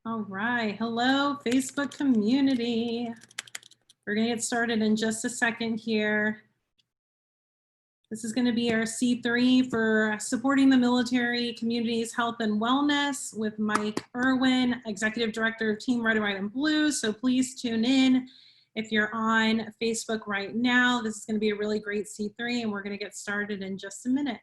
All right, hello, Facebook community. We're gonna get started in just a second here. This is gonna be our C3 for supporting the military community's health and wellness with Mike Erwin, Executive Director of Team Red, White, and Blue. So please tune in if you're on Facebook right now. This is gonna be a really great C3 and we're gonna get started in just a minute.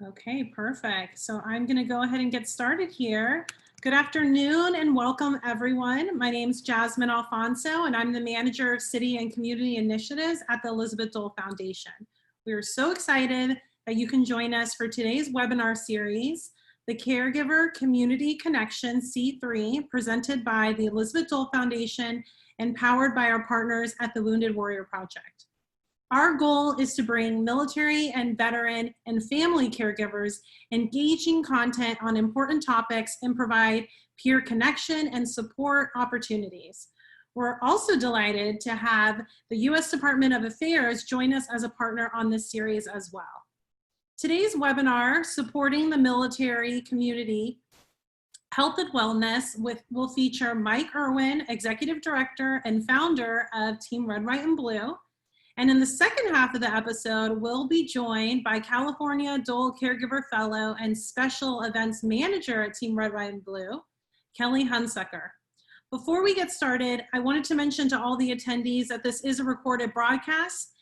Okay, perfect. So I'm going to go ahead and get started here. Good afternoon and welcome everyone. My name is Jasmine Alfonso and I'm the Manager of City and Community Initiatives at the Elizabeth Dole Foundation. We are so excited that you can join us for today's webinar series, the Caregiver Community Connection C3, presented by the Elizabeth Dole Foundation and powered by our partners at the Wounded Warrior Project. Our goal is to bring military and veteran and family caregivers engaging content on important topics and provide peer connection and support opportunities. We're also delighted to have the U.S. Department of Affairs join us as a partner on this series as well. Today's webinar, Supporting the Military Community Health and Wellness, will feature Mike Erwin, Executive Director and founder of Team Red, White, and Blue. And in the second half of the episode, we'll be joined by California Dole Caregiver Fellow and Special Events Manager at Team Red, White, and Blue, Kelly Hunsucker. Before we get started, I wanted to mention to all the attendees that this is a recorded broadcast,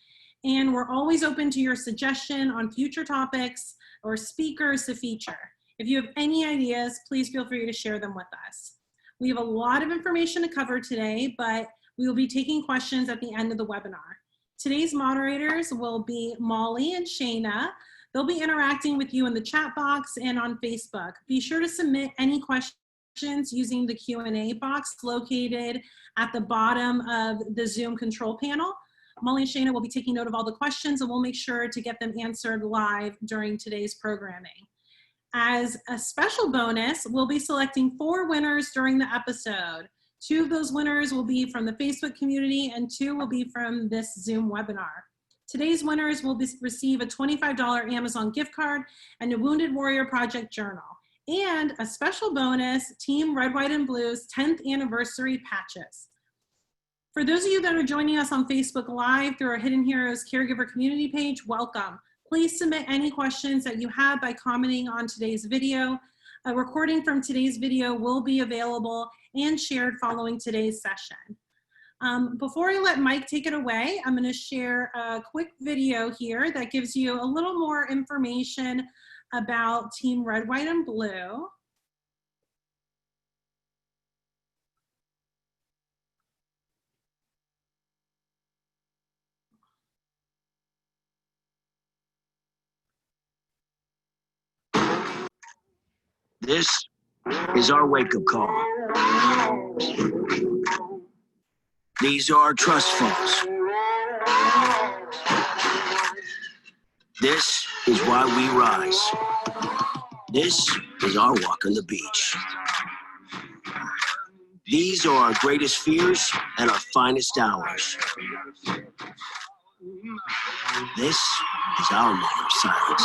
and we're always open to your suggestion on future topics or speakers to feature. If you have any ideas, please feel free to share them with us. We have a lot of information to cover today, but we will be taking questions at the end of the webinar. Today's moderators will be Molly and Shayna. They'll be interacting with you in the chat box and on Facebook. Be sure to submit any questions using the Q&A box located at the bottom of the Zoom control panel. Molly and Shayna will be taking note of all the questions and we'll make sure to get them answered live during today's programming. As a special bonus, we'll be selecting 4 winners during the episode. 2 of those winners will be from the Facebook community and 2 will be from this Zoom webinar. Today's winners will receive a $25 Amazon gift card and a Wounded Warrior Project journal. And a special bonus, Team Red, White, and Blue's 10th anniversary patches. For those of you that are joining us on Facebook Live through our Hidden Heroes Caregiver community page, welcome. Please submit any questions that you have by commenting on today's video. A recording from today's video will be available and shared following today's session. Before I let Mike take it away, I'm going to share a quick video here that gives you a little more information about Team Red, White, and Blue. This is our wake-up call. These are our trust falls. This is why we rise. This is our walk on the beach. These are our greatest fears and our finest hours. This is our moment of silence.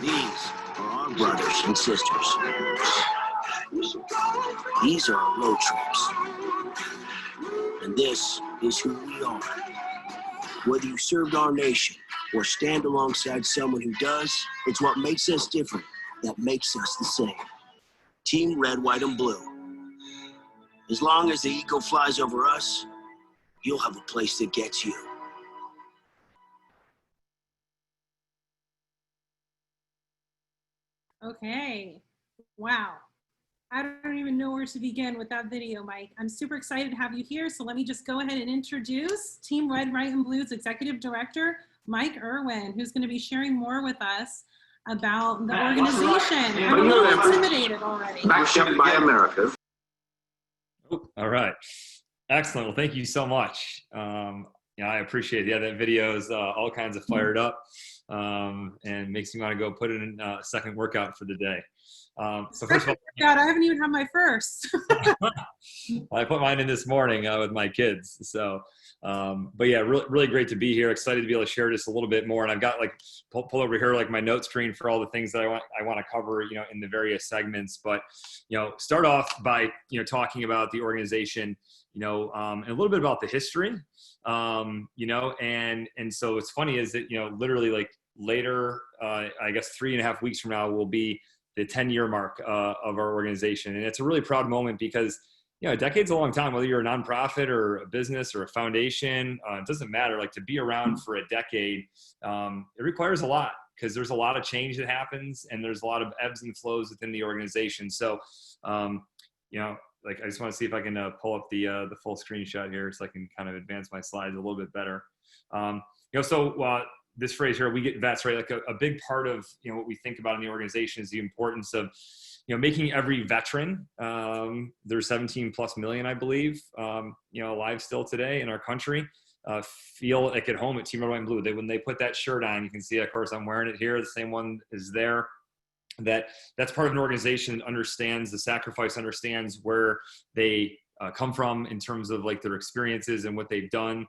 These are our brothers and sisters. These are our road trips. And this is who we are. Whether you served our nation or stand alongside someone who does, it's what makes us different that makes us the same. Team Red, White, and Blue. As long as the eagle flies over us, you'll have a place that gets you. Okay, wow. I don't even know where to begin with that video, Mike. I'm super excited to have you here. So let me just go ahead and introduce Team Red, White, and Blue's Executive Director, Mike Erwin, who's going to be sharing more with us about the organization. I'm a little intimidated already. Backed up by America. Oh, all right. Excellent. Well, thank you so much. Yeah, I appreciate it. Yeah, that video is all kinds of fired up. and makes me want to go put in a second workout for the day. So first of all, God, I haven't even had my first. I put mine in this morning with my kids. So, but yeah, really great to be here. Excited to be able to share just a little bit more. And I've got like pull over here like my note screen for all the things that I want to cover, in the various segments. But start off by talking about the organization, and a little bit about the history, and so what's funny is that literally like later, I guess 3.5 weeks from now will be the 10-year mark of our organization. And it's a really proud moment because, a decade's a long time, whether you're a nonprofit or a business or a foundation, it doesn't matter. Like to be around for a decade, it requires a lot because there's a lot of change that happens and there's a lot of ebbs and flows within the organization. So, like I just want to see if I can pull up the full screenshot here so I can kind of advance my slides a little bit better. This phrase here, we get vets, right? Like a big part of, what we think about in the organization is the importance of, making every veteran, there's 17 plus million, I believe, alive still today in our country, feel like at home at Team RWB Blue. When they put that shirt on, you can see, of course, I'm wearing it here. The same one is there. That's part of an organization that understands the sacrifice, understands where they come from in terms of like their experiences and what they've done.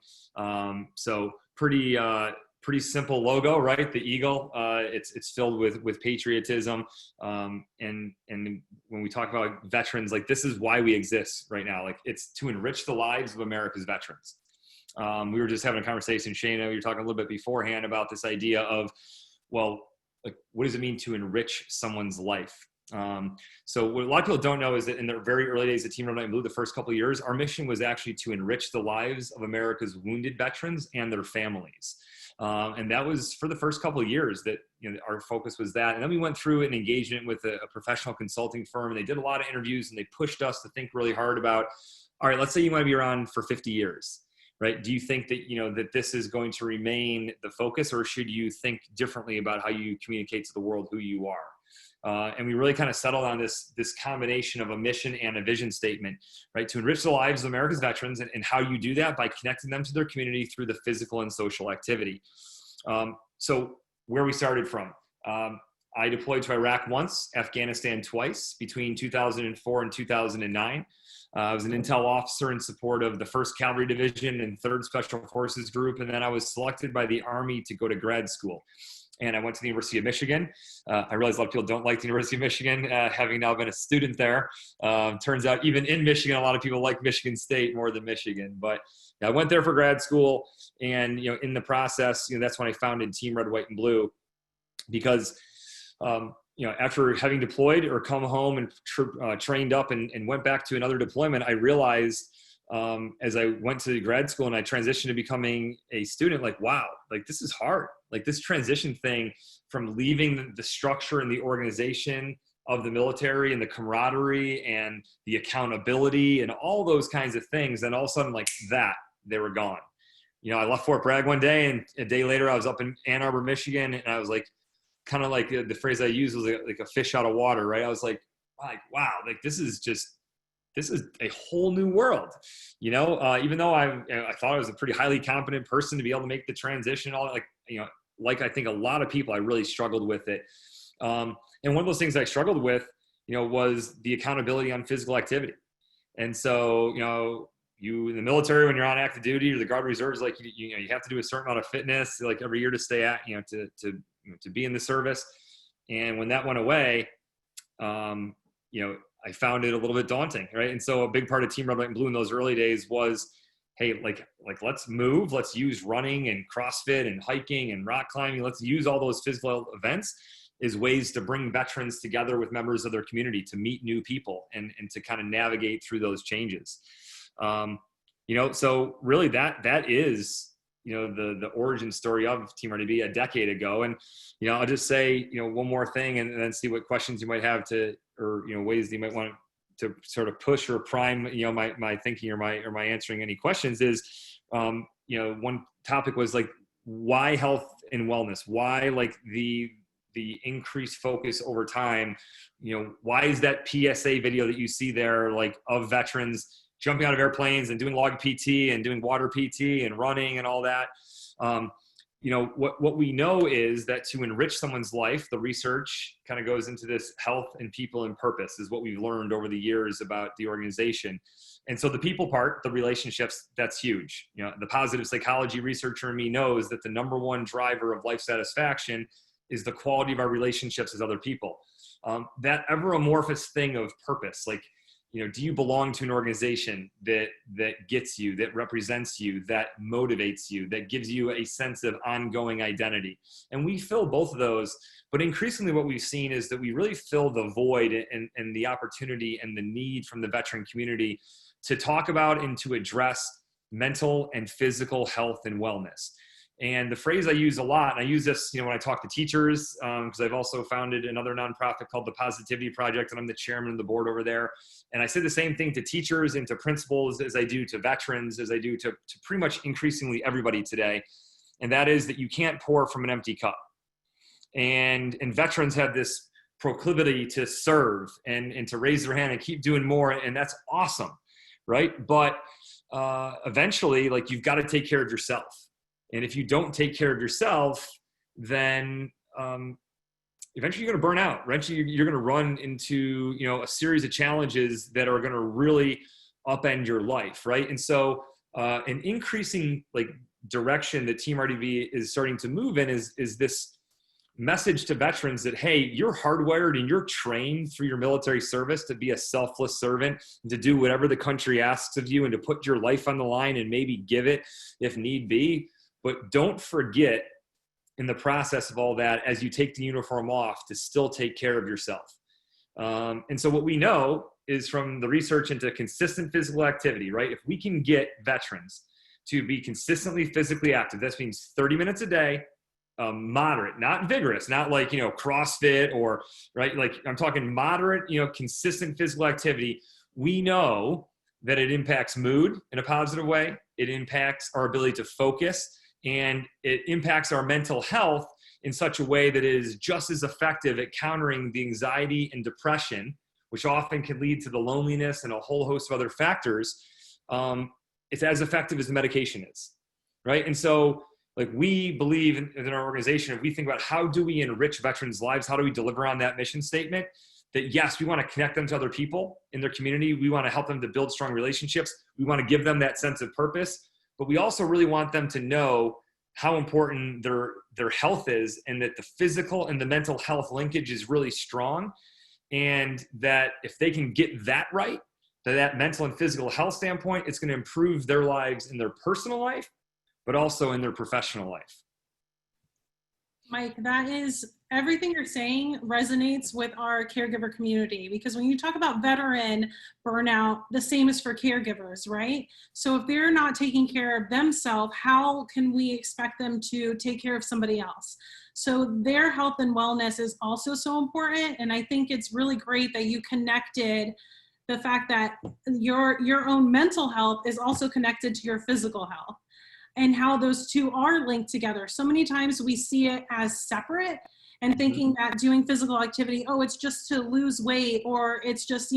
So pretty simple logo, right? The eagle, it's filled with patriotism. And when we talk about veterans, like this is why we exist right now. Like it's to enrich the lives of America's veterans. We were just having a conversation, Shana, we were talking a little bit beforehand about this idea of, well, like what does it mean to enrich someone's life? So what a lot of people don't know is that in the very early days of Team RWB Blue, the first couple of years, our mission was actually to enrich the lives of America's wounded veterans and their families. And that was for the first couple of years that our focus was that. And then we went through an engagement with a professional consulting firm, and they did a lot of interviews and they pushed us to think really hard about, all right, let's say you want to be around for 50 years, right? Do you think that, that this is going to remain the focus, or should you think differently about how you communicate to the world who you are? And we really kind of settled on this combination of a mission and a vision statement, right? To enrich the lives of America's veterans, and how you do that by connecting them to their community through the physical and social activity. So where we started from, I deployed to Iraq once, Afghanistan twice, between 2004 and 2009. I was an intel officer in support of the 1st Cavalry Division and 3rd Special Forces Group. And then I was selected by the Army to go to grad school. And I went to the University of Michigan. I realize a lot of people don't like the University of Michigan, having now been a student there. Turns out even in Michigan, a lot of people like Michigan State more than Michigan. But I went there for grad school. And, in the process, that's when I founded Team Red, White, and Blue. Because, after having deployed or come home and trained up and went back to another deployment, I realized as I went to grad school and I transitioned to becoming a student, like, wow, like this is hard. Like this transition thing from leaving the structure and the organization of the military and the camaraderie and the accountability and all those kinds of things. And all of a sudden like that, they were gone. I left Fort Bragg one day, and a day later I was up in Ann Arbor, Michigan. And I was like, kind of like the phrase I used was like a fish out of water, right? I was like, wow, like this is a whole new world, even though I thought I was a pretty highly competent person to be able to make the transition, all that, like I think a lot of people, I really struggled with it. And one of those things I struggled with, was the accountability on physical activity. And so, you in the military, when you're on active duty, or the Guard Reserves, like, you have to do a certain amount of fitness, like every year to stay at, to be in the service. And when that went away, I found it a little bit daunting, right? And so a big part of Team Red, White, and Blue in those early days was, hey, like let's move, let's use running and CrossFit and hiking and rock climbing. Let's use all those physical events as ways to bring veterans together with members of their community, to meet new people and to kind of navigate through those changes. So really that is, the origin story of Team RWB a decade ago. And, I'll just say, one more thing and then see what questions you might have or ways that you might want to sort of push or prime, my thinking or my answering any questions is, one topic was like, why health and wellness? Why like the increased focus over time? Why is that PSA video that you see there, like of veterans jumping out of airplanes and doing log PT and doing water PT and running and all that? what we know is that to enrich someone's life, the research kind of goes into this health and people and purpose is what we've learned over the years about the organization. And so the people part, the relationships, that's huge. The positive psychology researcher in me knows that the number one driver of life satisfaction is the quality of our relationships with other people. That ever amorphous thing of purpose, like, do you belong to an organization that gets you, that represents you, that motivates you, that gives you a sense of ongoing identity? And we fill both of those, but increasingly what we've seen is that we really fill the void and the opportunity and the need from the veteran community to talk about and to address mental and physical health and wellness. And the phrase I use a lot, and I use this, when I talk to teachers, because I've also founded another nonprofit called the Positivity Project, and I'm the chairman of the board over there. And I say the same thing to teachers and to principals as I do to veterans, as I do to pretty much increasingly everybody today. And that is that you can't pour from an empty cup. And veterans have this proclivity to serve and to raise their hand and keep doing more. And that's awesome, right? But eventually, like, you've got to take care of yourself. And if you don't take care of yourself, then eventually you're going to burn out. Eventually you're going to run into, a series of challenges that are going to really upend your life, right? And so an increasing direction that Team RWB is starting to move in is this message to veterans that, hey, you're hardwired and you're trained through your military service to be a selfless servant, and to do whatever the country asks of you and to put your life on the line and maybe give it if need be. But don't forget in the process of all that, as you take the uniform off, to still take care of yourself. And so what we know is from the research into consistent physical activity, right? If we can get veterans to be consistently physically active, that means 30 minutes a day, moderate, not vigorous, not like, CrossFit or, right? Like, I'm talking moderate, consistent physical activity. We know that it impacts mood in a positive way. It impacts our ability to focus, and it impacts our mental health in such a way that is just as effective at countering the anxiety and depression, which often can lead to the loneliness and a whole host of other factors. It's as effective as the medication is, right? And so, we believe in our organization, if we think about how do we enrich veterans' lives, how do we deliver on that mission statement, that yes, we want to connect them to other people in their community. We want to help them to build strong relationships. We want to give them that sense of purpose, but we also really want them to know how important their health is, and that the physical and the mental health linkage is really strong. And that if they can get that right, that mental and physical health standpoint, it's going to improve their lives in their personal life, but also in their professional life. Mike, that is everything you're saying resonates with our caregiver community, because when you talk about veteran burnout, the same is for caregivers, right? So if they're not taking care of themselves, how can we expect them to take care of somebody else? So their health and wellness is also so important. And I think it's really great that you connected the fact that your own mental health is also connected to your physical health, and how those two are linked together. So many times we see it as separate and thinking that doing physical activity, oh, it's just to lose weight, or it's just,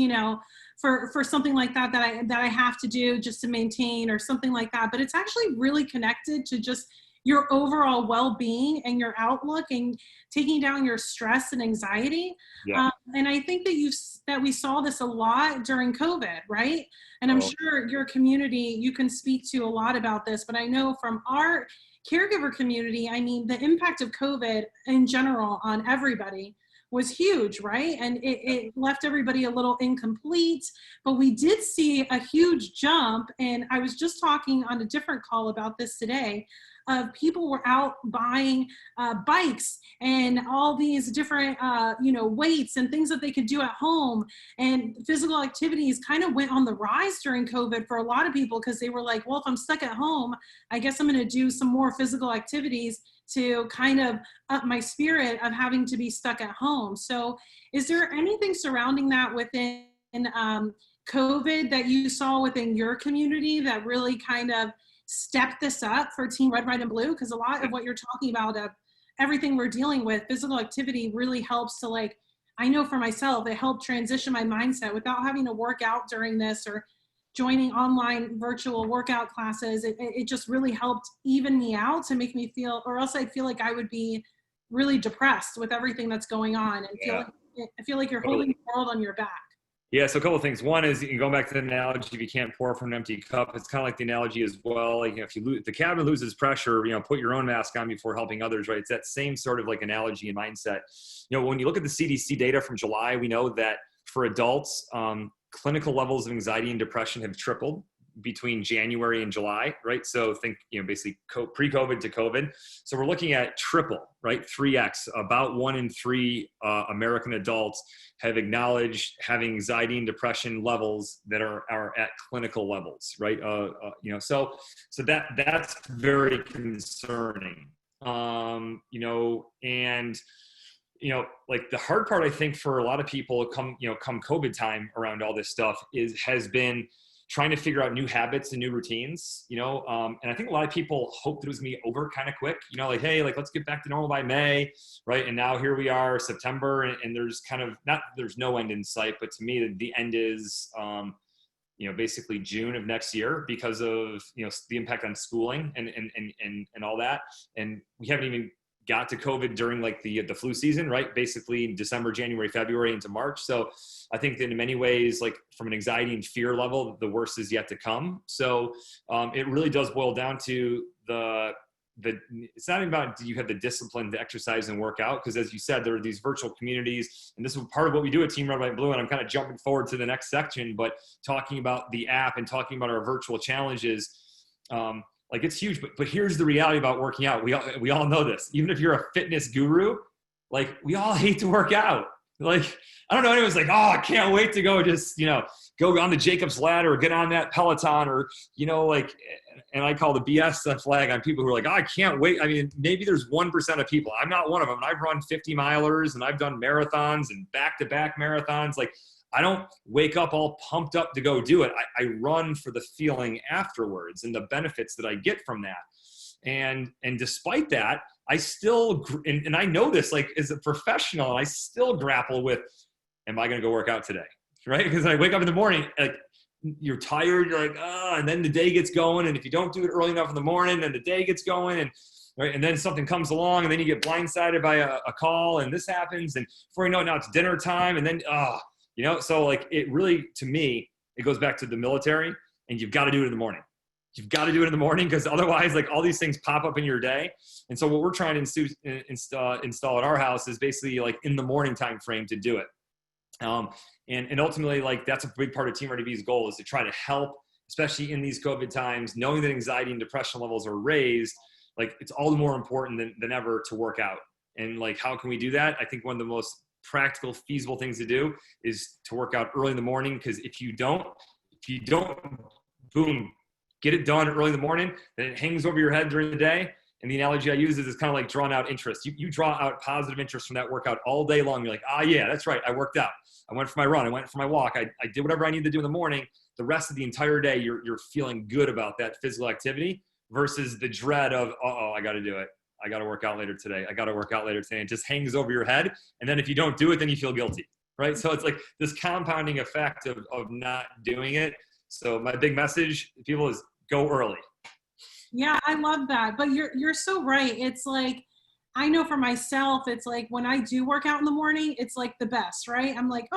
for something like that I have to do just to maintain, or something like that. But it's actually really connected to just your overall well-being and your outlook, and taking down your stress and anxiety. Yeah. And I think that we saw this a lot during COVID, right? And I'm sure your community, you can speak to a lot about this, but I know from our caregiver community, I mean, the impact of COVID in general on everybody was huge, right? And it left everybody a little incomplete, but we did see a huge jump. And I was just talking on a different call about this today, of people were out buying bikes and all these different, weights and things that they could do at home. And physical activities kind of went on the rise during COVID for a lot of people, because they were like, well, if I'm stuck at home, I guess I'm going to do some more physical activities to kind of up my spirit of having to be stuck at home. So is there anything surrounding that within COVID that you saw within your community that really kind of step this up for Team Red, White, and Blue? Because a lot of what you're talking about, of everything we're dealing with, physical activity really helps to, I know for myself, it helped transition my mindset without having to work out during this, or joining online virtual workout classes, it just really helped even me out to make me feel, or else I'd feel like I would be really depressed with everything that's going on and I feel like you're holding the world on your back. Yeah, so a couple of things. One is, going back to the analogy, if you can't pour from an empty cup, it's kind of like the analogy as well. Like, if the cabin loses pressure, put your own mask on before helping others, right? It's that same sort of like analogy and mindset. When you look at the CDC data from July, we know that for adults, clinical levels of anxiety and depression have tripled between January and July, right? So think, basically pre-COVID to COVID. So we're looking at triple, right? 3X. About 1 in 3 American adults have acknowledged having anxiety and depression levels that are at clinical levels, right? So that's very concerning. Like the hard part, I think, for a lot of people come COVID time around all this stuff has been trying to figure out new habits and new routines, and I think a lot of people hoped it was gonna be over kind of quick, like, hey, like, let's get back to normal by May, right? And now here we are, September, and there's there's no end in sight, but to me, the end is, basically June of next year because of, the impact on schooling and all that. And we haven't even got to COVID during like the flu season, right? Basically December, January, February into March. So I think that in many ways, like from an anxiety and fear level, the worst is yet to come. So it really does boil down to it's not even about, do you have the discipline to exercise and work out? Because as you said, there are these virtual communities, and this is part of what we do at Team Red, White, Blue, and I'm kind of jumping forward to the next section, but talking about the app and talking about our virtual challenges, like it's huge, but here's the reality about working out. We all know this. Even if you're a fitness guru, like we all hate to work out. Like, I don't know, anyone's like, oh, I can't wait to go just, go on the Jacob's ladder or get on that Peloton or, and I call the BS flag on people who are like, oh, I can't wait. I mean, maybe there's 1% of people. I'm not one of them. And I've run 50 milers and I've done marathons and back-to-back marathons. Like, I don't wake up all pumped up to go do it. I run for the feeling afterwards and the benefits that I get from that. And despite that, I still, and I know this, like as a professional, I still grapple with, am I going to go work out today? Right? Because I wake up in the morning, like you're tired, you're like, and then the day gets going. And if you don't do it early enough in the morning, then the day gets going. And right, and then something comes along and then you get blindsided by a call and this happens. And before you know it, now it's dinner time. And then, so like it really, to me, it goes back to the military, and you've got to do it in the morning. You've got to do it in the morning because otherwise, like all these things pop up in your day. And so what we're trying to install at our house is basically like in the morning time frame to do it. And ultimately, like that's a big part of Team RWB's goal is to try to help, especially in these COVID times, knowing that anxiety and depression levels are raised. Like it's all the more important than ever to work out. And like, how can we do that? I think one of the most practical, feasible things to do is to work out early in the morning. Because if you don't, boom, get it done early in the morning, then it hangs over your head during the day. And the analogy I use is it's kind of like drawn out interest. You draw out positive interest from that workout all day long. You're like, yeah, that's right. I worked out. I went for my run. I went for my walk. I did whatever I needed to do in the morning. The rest of the entire day, you're feeling good about that physical activity versus the dread of, I got to do it. I got to work out later today. I got to work out later today. It just hangs over your head. And then if you don't do it, then you feel guilty, right? So it's like this compounding effect of not doing it. So my big message to people is go early. Yeah, I love that. But you're so right. It's like, I know for myself, it's like when I do work out in the morning, it's like the best, right? I'm like,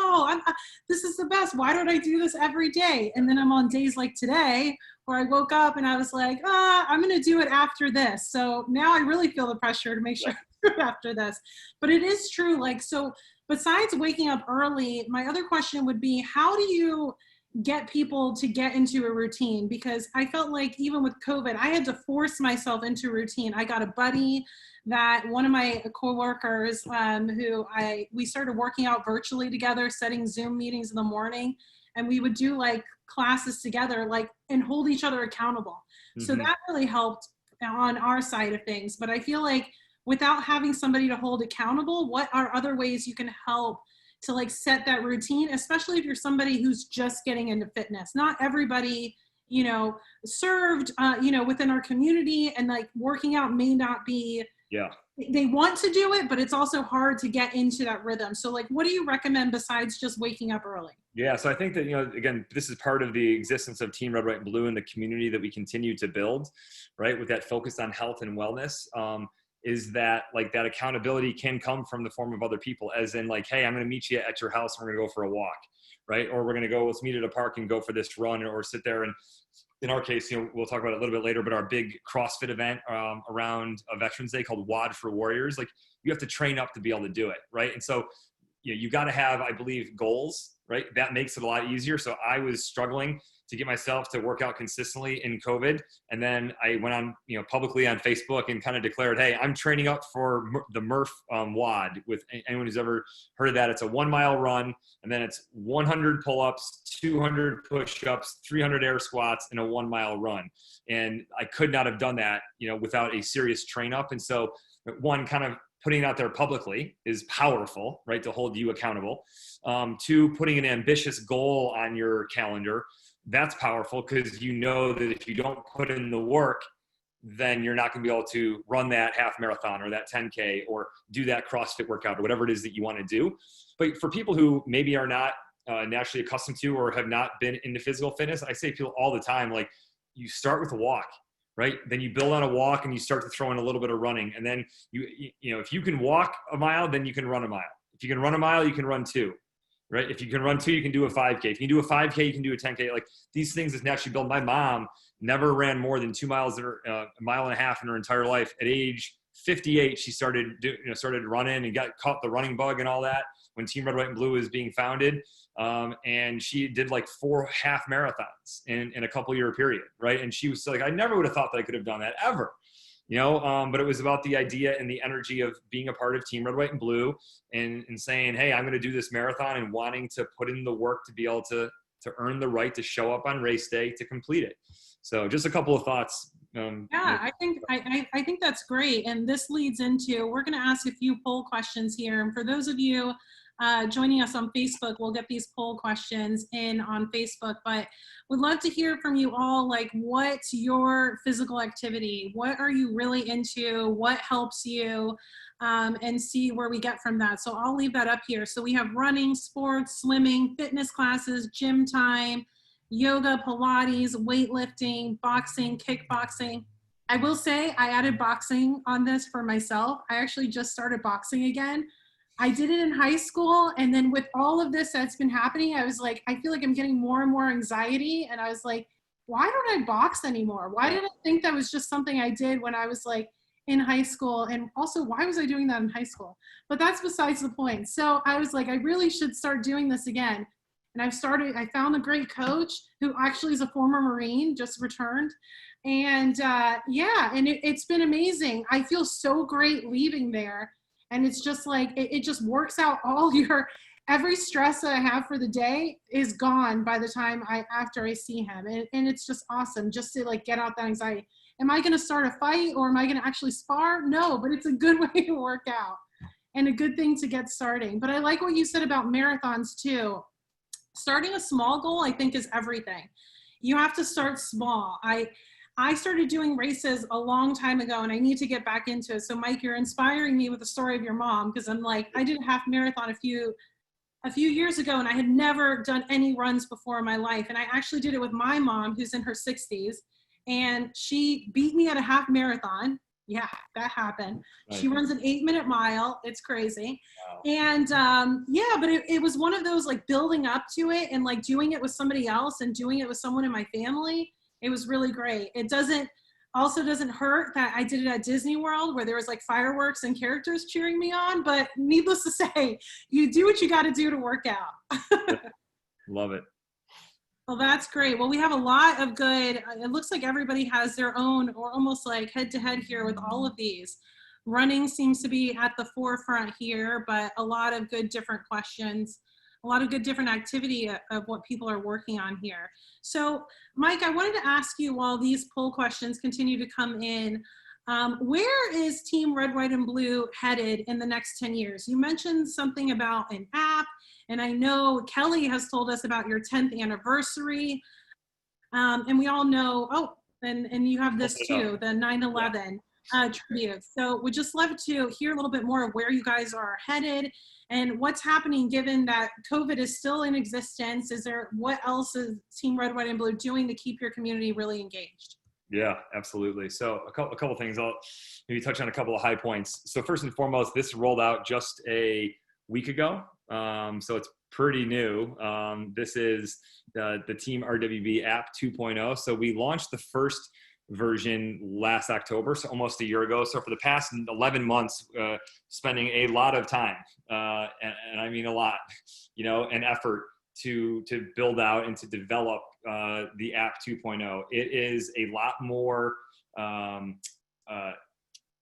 this is the best. Why don't I do this every day? And then I'm on days like today where I woke up and I was like, I'm going to do it after this. So now I really feel the pressure to make sure I do it after this. But it is true. Like, so besides waking up early, my other question would be, how do you get people to get into a routine? Because I felt like even with COVID, I had to force myself into a routine. I got a buddy that one of my coworkers we started working out virtually together, setting Zoom meetings in the morning, and we would do like classes together, like, and hold each other accountable. Mm-hmm. So that really helped on our side of things. But I feel like without having somebody to hold accountable, what are other ways you can help to like set that routine, especially if you're somebody who's just getting into fitness? Not everybody, served, within our community, and like working out may not be they want to do it, but it's also hard to get into that rhythm. So like, what do you recommend besides just waking up early? Yeah, so I think that, again, this is part of the existence of Team Red, White, and Blue and the community that we continue to build, right? With that focus on health and wellness, is that like that accountability can come from the form of other people, as in like, hey, I'm going to meet you at your house and we're going to go for a walk, right? Or we're going to go, let's meet at a park and go for this run, or sit there. And in our case, we'll talk about it a little bit later, but our big CrossFit event around a Veterans Day called WOD for Warriors, like you have to train up to be able to do it, right? And so you got to have, I believe, goals, right? That makes it a lot easier. So I was struggling to get myself to work out consistently in COVID. And then I went on, publicly on Facebook and kind of declared, hey, I'm training up for the Murph WOD. With anyone who's ever heard of that, it's a 1 mile run, and then it's 100 pull-ups, 200 push-ups, 300 air squats, and a 1 mile run. And I could not have done that, without a serious train up. And so one, kind of putting it out there publicly is powerful, right? To hold you accountable. Two, putting an ambitious goal on your calendar, that's powerful, because that if you don't put in the work, then you're not going to be able to run that half marathon or that 10K or do that CrossFit workout or whatever it is that you want to do. But for people who maybe are not naturally accustomed to or have not been into physical fitness, I say to people all the time, like, you start with a walk, right? Then you build on a walk and you start to throw in a little bit of running. And then if you can walk a mile, then you can run a mile. If you can run a mile, you can run 2. Right? If you can run 2, you can do a 5K. If you can do a 5K, you can do a 10K. Like, these things is naturally built. My mom never ran more than 2 miles or a mile and a half in her entire life. At age 58, she started running and got caught the running bug and all that when Team Red, White, and Blue was being founded. And she did like 4 half marathons in a couple year period. Right. And she was like, I never would have thought that I could have done that ever. But it was about the idea and the energy of being a part of Team Red, White, and Blue and saying, hey, I'm going to do this marathon, and wanting to put in the work to be able to earn the right to show up on race day to complete it. So just a couple of thoughts. I think that's great. And this leads into, we're going to ask a few poll questions here. And for those of you joining us on Facebook, we'll get these poll questions in on Facebook, but we'd love to hear from you all. Like, what's your physical activity? What are you really into? What helps you? And see where we get from that. So I'll leave that up here. So we have running, sports, swimming, fitness classes, gym time, yoga, Pilates, weightlifting, boxing, kickboxing. I will say I added boxing on this for myself. I actually just started boxing again. I did it in high school, and then with all of this that's been happening, I was like, I feel like I'm getting more and more anxiety, and I was like, why don't I box anymore? Why did I think that was just something I did when I was like in high school? And also, why was I doing that in high school? But that's besides the point. So I was like, I really should start doing this again. And I found a great coach who actually is a former Marine, just returned. And it's been amazing. I feel so great leaving there. And it's just like, it just works out every stress that I have for the day is gone by the time after I see him. And it's just awesome just to like get out that anxiety. Am I going to start a fight, or am I going to actually spar? No, but it's a good way to work out and a good thing to get starting. But I like what you said about marathons too. Starting a small goal, I think, is everything. You have to start small. I started doing races a long time ago, and I need to get back into it. So Mike, you're inspiring me with the story of your mom, because I'm like, I did a half marathon a few years ago, and I had never done any runs before in my life. And I actually did it with my mom, who's in her 60s, and she beat me at a half marathon. Yeah, that happened. Right. She runs an 8-minute mile. It's crazy. Wow. And but it was one of those like building up to it and like doing it with somebody else and doing it with someone in my family. It was really great. It doesn't hurt that I did it at Disney World, where there was like fireworks and characters cheering me on, but needless to say, you do what you got to do to work out. Love it. Well, that's great. Well, we have a lot of good, it looks like everybody has their own, or almost like head to head here with all of these. Running seems to be at the forefront here, but a lot of good different questions, a lot of good different activity of what people are working on here. So Mike, I wanted to ask you, while these poll questions continue to come in, where is Team Red, White, and Blue headed in the next 10 years? You mentioned something about an app, and I know Kelly has told us about your 10th anniversary. And we all know, and you have this too, the 9/11. tribute. So we'd just love to hear a little bit more of where you guys are headed and what's happening given that COVID is still in existence. What else is Team Red, White, and Blue doing to keep your community really engaged? Yeah, absolutely. So a couple things. I'll maybe touch on a couple of high points. So first and foremost, this rolled out just a week ago. So it's pretty new. This is the Team RWB app 2.0. So we launched the first version last October, so almost a year ago. So for the past 11 months, spending a lot of time, and I mean a lot, and effort to build out and to develop the app 2.0. It is a lot more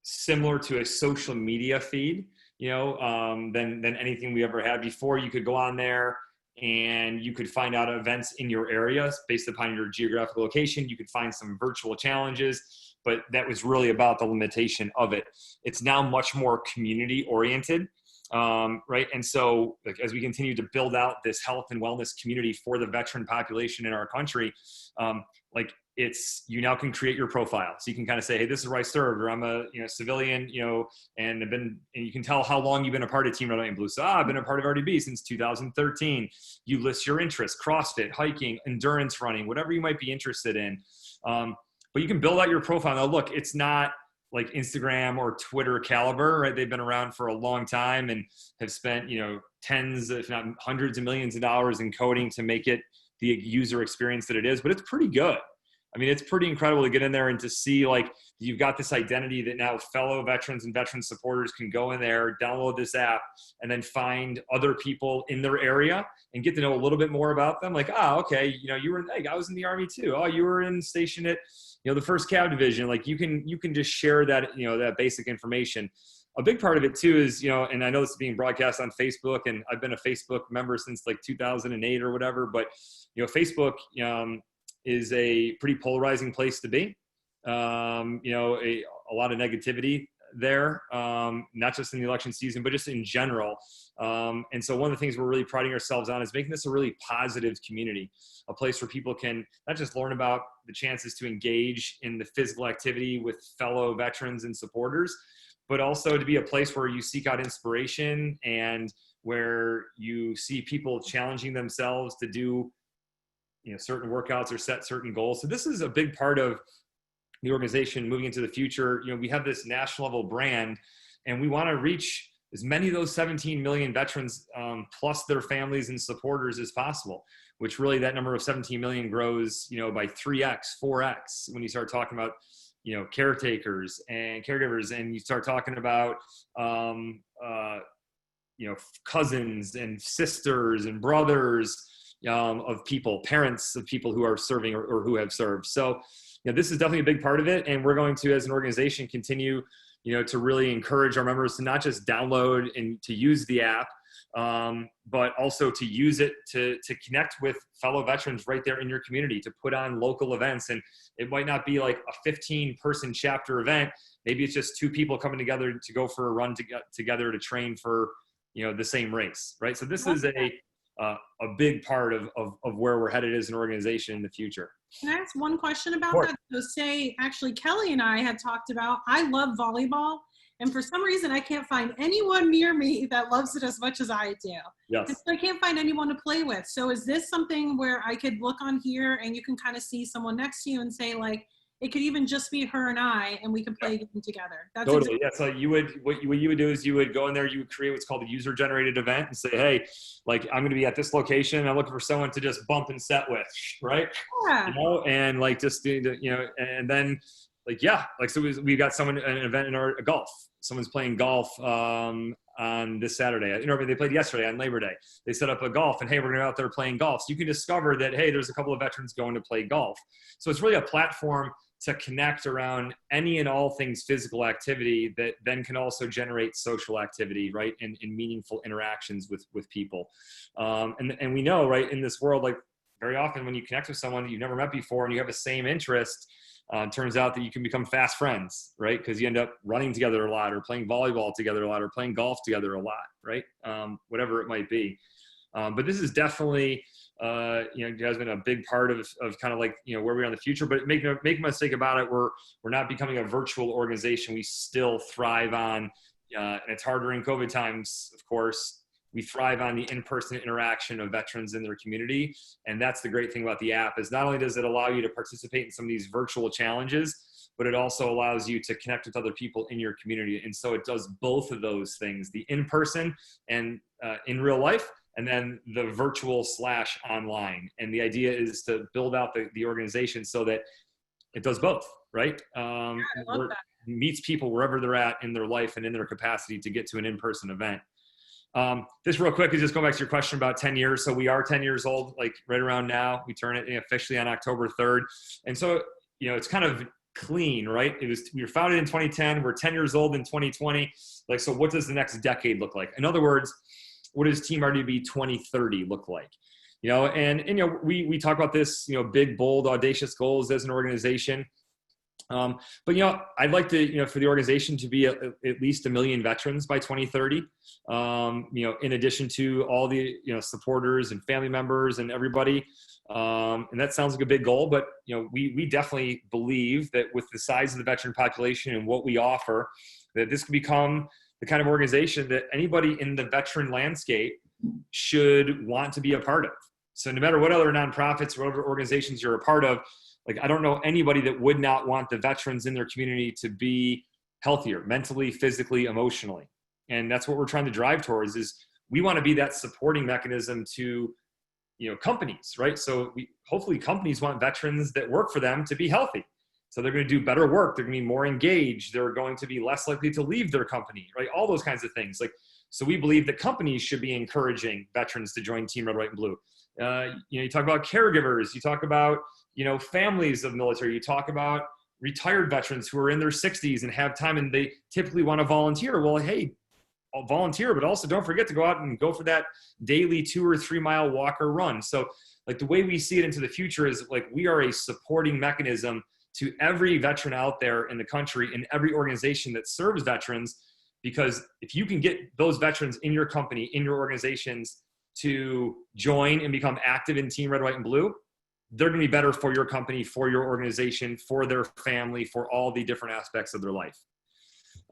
similar to a social media feed, than anything we ever had before. You could go on there and you could find out events in your area based upon your geographical location. You could find some virtual challenges, but that was really about the limitation of it. It's now much more community oriented. Right. And so as we continue to build out this health and wellness community for the veteran population in our country, you now can create your profile. So you can kind of say, hey, this is where I served, or I'm a civilian, and you can tell how long you've been a part of Team Red, White, and Blue. So I've been a part of RDB since 2013. You list your interests: CrossFit, hiking, endurance running, whatever you might be interested in. But you can build out your profile. Now look, it's not like Instagram or Twitter caliber, right? They've been around for a long time and have spent, tens, if not hundreds of millions of dollars in coding to make it the user experience that it is, but it's pretty good. I mean, it's pretty incredible to get in there and to see you've got this identity that now fellow veterans and veteran supporters can go in there, download this app, and then find other people in their area and get to know a little bit more about them. Okay, I was in the Army too. Oh, you were stationed at, the 1st Cav Division. You can just share that, that basic information. A big part of it too is, and I know this is being broadcast on Facebook, and I've been a Facebook member since 2008 or whatever, but, Facebook, is a pretty polarizing place to be. A lot of negativity there, not just in the election season, but just in general. And so one of the things we're really priding ourselves on is making this a really positive community, a place where people can not just learn about the chances to engage in the physical activity with fellow veterans and supporters, but also to be a place where you seek out inspiration and where you see people challenging themselves to do certain workouts or set certain goals. So this is a big part of the organization moving into the future. We have this national level brand, and we want to reach as many of those 17 million veterans plus their families and supporters as possible, which really that number of 17 million grows, by 3x, 4x when you start talking about, caretakers and caregivers, and you start talking about, cousins and sisters and brothers, of people, parents of people who are serving or who have served. So, this is definitely a big part of it. And we're going to, as an organization, continue, to really encourage our members to not just download and to use the app, but also to use it to connect with fellow veterans right there in your community, to put on local events. And it might not be like a 15-person chapter event. Maybe it's just 2 people coming together to go for a run together to train for, the same race, right? So this is a big part of where we're headed as an organization in the future. Can I ask one question about that? So actually Kelly and I had talked about, I love volleyball, and for some reason I can't find anyone near me that loves it as much as I do. Yes. And so I can't find anyone to play with. So is this something where I could look on here and you can kind of see someone next to you and say it could even just be her and I, and we can play a game together. That's totally. Yeah. So what you would do is you would go in there, you would create what's called a user generated event and say, hey, I'm going to be at this location. I'm looking for someone to just bump and set with. Right. Yeah. And just, and then so we've got an event in our golf. Someone's playing golf, on this Saturday. They played yesterday on Labor Day. They set up a golf and, hey, we're going to be out there playing golf. So you can discover that, hey, there's a couple of veterans going to play golf. So it's really a platform to connect around any and all things physical activity that then can also generate social activity, right? And meaningful interactions with people. And we know, right, in this world, very often when you connect with someone that you've never met before and you have the same interest, it turns out that you can become fast friends, right? Because you end up running together a lot, or playing volleyball together a lot, or playing golf together a lot, right? Whatever it might be. But this is definitely has been a big part of kind of like, where we are in the future, but make a mistake about it. We're not becoming a virtual organization. We still thrive on, and it's hard during COVID times, of course. We thrive on the in-person interaction of veterans in their community. And that's the great thing about the app, is not only does it allow you to participate in some of these virtual challenges, but it also allows you to connect with other people in your community. And so it does both of those things, the in-person and in real life, and then the virtual / online. And the idea is to build out the organization so that it does both, right? I love that. Meets people wherever they're at in their life and in their capacity to get to an in-person event. This real quick is just going back to your question about 10 years. So we are 10 years old, like right around now. We turn it officially on October 3rd. And so, it's kind of clean, right? We were founded in 2010. We're 10 years old in 2020. Like, so what does the next decade look like? In other words, what does Team RWB 2030 look like? We talk about this, big, bold, audacious goals as an organization. But I'd like to, for the organization to be at least 1 million veterans by 2030. In addition to all the, supporters and family members and everybody. And that sounds like a big goal, but we definitely believe that with the size of the veteran population and what we offer, that this could become the kind of organization that anybody in the veteran landscape should want to be a part of. So no matter what other nonprofits or other organizations you're a part of, like, I don't know anybody that would not want the veterans in their community to be healthier, mentally, physically, emotionally. And that's what we're trying to drive towards, is we want to be that supporting mechanism to, companies, right? So hopefully companies want veterans that work for them to be healthy. So they're going to do better work. They're going to be more engaged. They're going to be less likely to leave their company, right? All those kinds of things. So we believe that companies should be encouraging veterans to join Team Red, White, and Blue. You talk about caregivers, you talk about, families of military, you talk about retired veterans who are in their 60s and have time and they typically want to volunteer. Well, hey, I'll volunteer, but also don't forget to go out and go for that daily 2 or 3 mile walk or run. So like the way we see it into the future is like we are a supporting mechanism to every veteran out there in the country and every organization that serves veterans, because if you can get those veterans in your company, in your organizations to join and become active in Team Red, White, and Blue, they're going to be better for your company, for your organization, for their family, for all the different aspects of their life.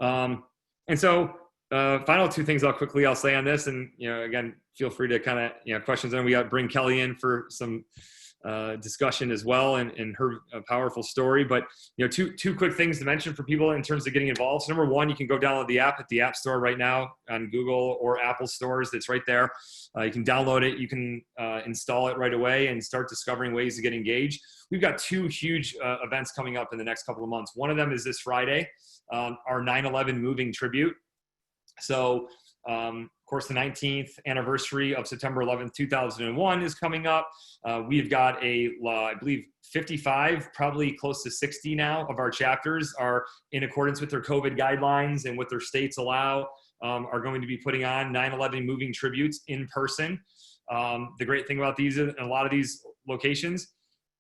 And so final 2 things I'll say on this, and again, feel free to kind of questions. And we got bring Kelly in for some discussion as well, and her powerful story. But two quick things to mention for people in terms of getting involved. So number 1, you can go download the app at the App Store right now on Google or Apple stores. It's right there. You can download it. You can install it right away and start discovering ways to get engaged. We've got 2 huge events coming up in the next couple of months. One of them is this Friday, our 9/11 moving tribute. So, of course, the 19th anniversary of September 11th, 2001 is coming up. We've got I believe 55, probably close to 60 now of our chapters are in accordance with their COVID guidelines and what their states allow, are going to be putting on 9/11 moving tributes in person. The great thing about these, in a lot of these locations,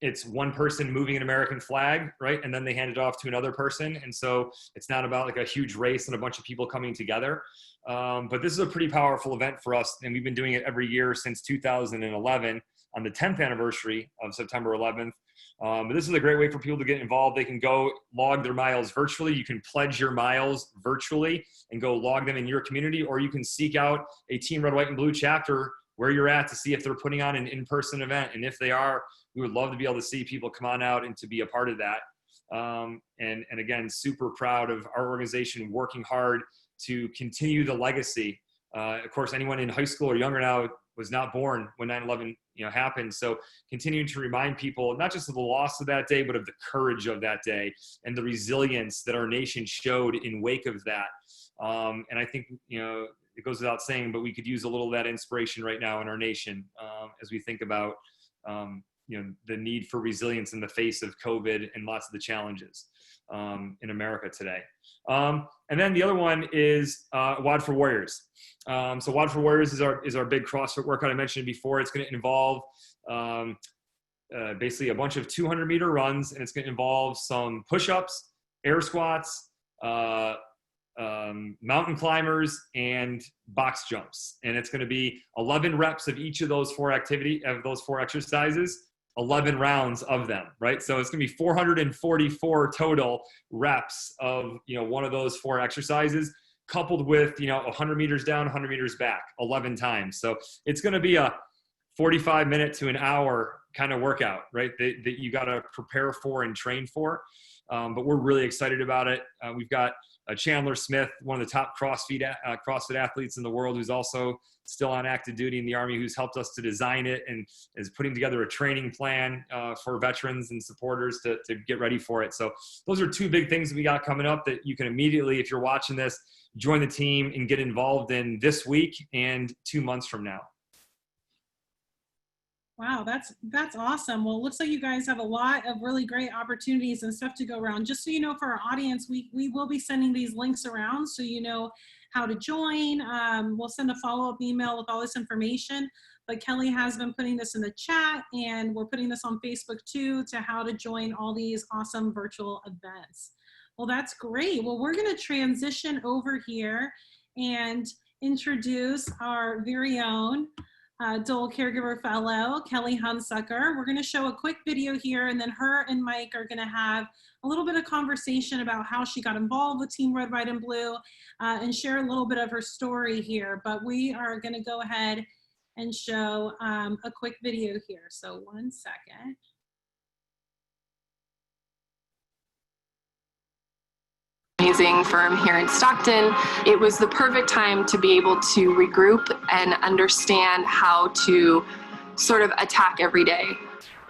it's one person moving an American flag, right? And then they hand it off to another person. And so it's not about like a huge race and a bunch of people coming together. But this is a pretty powerful event for us. And we've been doing it every year since 2011 on the 10th anniversary of September 11th. But this is a great way for people to get involved. They can go log their miles virtually. You can pledge your miles virtually and go log them in your community, or you can seek out a Team Red, White, and Blue chapter where you're at to see if they're putting on an in-person event. And if they are, we would love to be able to see people come on out and to be a part of that. And again, super proud of our organization working hard to continue the legacy. Of course, anyone in high school or younger now was not born when 9/11 happened. So continuing to remind people, not just of the loss of that day, but of the courage of that day and the resilience that our nation showed in wake of that. And I think, it goes without saying, but we could use a little of that inspiration right now in our nation as we think about, the need for resilience in the face of COVID and lots of the challenges in America today. And then the other one is WOD for Warriors. So WOD for Warriors is our big CrossFit workout I mentioned before. It's going to involve basically a bunch of 200-meter runs, and it's going to involve some push-ups, air squats, mountain climbers, and box jumps. And it's going to be 11 reps of each of those four exercises, 11 rounds of them, right? So it's going to be 444 total reps of, one of those four exercises, coupled with, 100 meters down, 100 meters back, 11 times. So it's going to be a 45 minute to an hour kind of workout, right? That you got to prepare for and train for. But we're really excited about it. We've got Chandler Smith, one of the top CrossFit athletes in the world, who's also still on active duty in the Army, who's helped us to design it and is putting together a training plan for veterans and supporters to get ready for it. So those are two big things that we got coming up that you can immediately, if you're watching this, join the team and get involved in this week and 2 months from now. Wow, that's awesome. Well, it looks like you guys have a lot of really great opportunities and stuff to go around. Just so you know, for our audience, we will be sending these links around so you know how to join. We'll send a follow-up email with all this information, but Kelly has been putting this in the chat, and we're putting this on Facebook too, to how to join all these awesome virtual events. Well, that's great. Well, we're going to transition over here and introduce our very own Dole Caregiver Fellow, Kelly Hunsucker. We're going to show a quick video here, and then her and Mike are going to have a little bit of conversation about how she got involved with Team Red, White, and Blue, and share a little bit of her story here. But we are going to go ahead and show a quick video here. So 1 second. Amazing firm here in Stockton. It was the perfect time to be able to regroup and understand how to sort of attack every day.